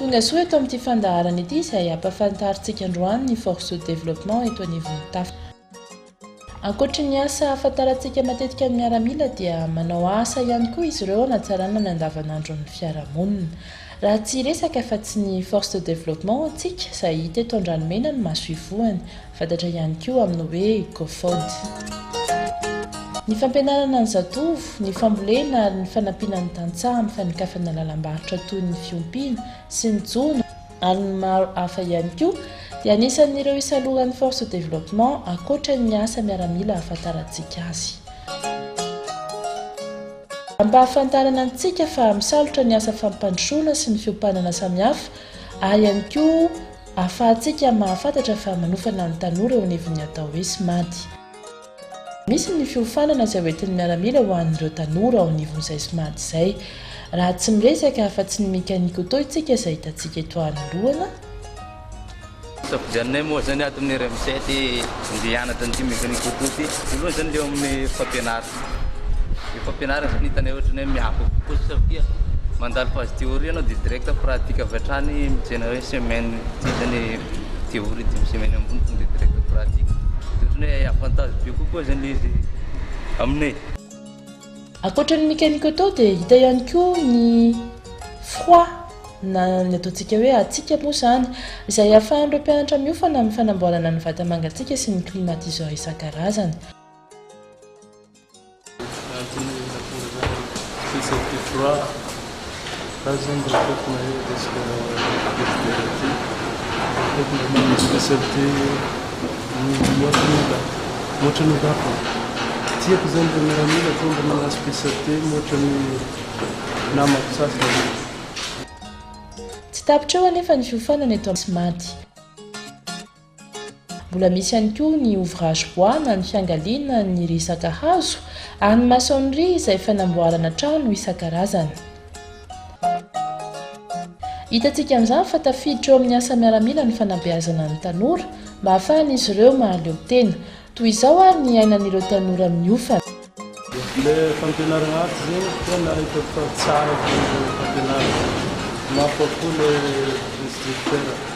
tonga soa eto amin'ity fandaharana ity izay ampahafantaritsika androany ny force de développement eto anivon'ny tafy. Ankoatra ny asa ahafantarantsika matetika amin'ny miaramila dia manao asa ihany koa izy ireo anatsarana ny andavanandron'ny fiarahamonina. Raha tsy resaka fa tsy ny force de développement antsika izay hita eto an-dranomena ny maso ivohany, fantatra ihany koa amin'ny hoe COFOD. Ny fampianarana ny zatovo, ny fambolena ary ny fanampiana ny tantsaha amin'ny fanikafana lalam-barotra toy ny fiompiana sy ny jona ary ny maro hafa ihany koa dia anisan'ireo isalohan'ny force de développement ankoatra ny asa miaramila ahafantarantsika azy. Mba ahafantarana antsika fa misalotra ny asa fampandrosoana sy ny fiompanana samihafa, ihany koa ahafahantsika mahafantatra fa manofana ny tanora eo anivon'ny atao hoe SMAD. Misy ny fiofanana izay hoentin'ny miaramila ho an'ireo tanora ao anivon'izay SMAD izay. Raha tsy miresaka fa tsy ny mekanika auto isika izay hitantsika eto anolohana. Safidianay moa zany ato amin'ny RMC dia hianatra ny mekanika auto ity. Voalohany zany leo amin'ny fampianarana. Ny fampianarana zany hitanay ohatrany hoe miafaka koa satria mandalo phase théorie anao dia direct pratique avy hatrany mijery hoe semaine ty zany théorie dimy semaine ambony tonga dia direct pratique. Ohatrany avantage be kokoa zany izy aminay. Ankoatra ny mekanika auto dia hita ihany koa ny froid na ny ataontsika hoe atsika moa zany izay ahafahan'ireo mpianatra miofana amin'ny fanamboarana ny vata mangatsiaka sy ny climatiseur isan-karazany. Spécialité froid, par exemple, spécialité moatran'odapo. Tiako zany le miaramila fomba mana spécialité moatran'ny namako sasany. Tsy tapitra eo anefa ny fiofanana eto amin'ny SMAD. Mbola misy ihany koa ny ouvrage bois na ny fiangaliana ny risaka hazo ary ny maçonnerie izay fanamboarana trano isan-karazany. Hitantsika amin'izany fa tafiditra eo amin'ny asa miaramila ny fanabeazana ny tanora mba ahafahan'izy ireo mahaleo tena. Toy izao ary ny ainan'ireo tanora miofana. Le fampianarana ato zany tena hitako fa tsara fampianarana. Mahafapo le instructeur.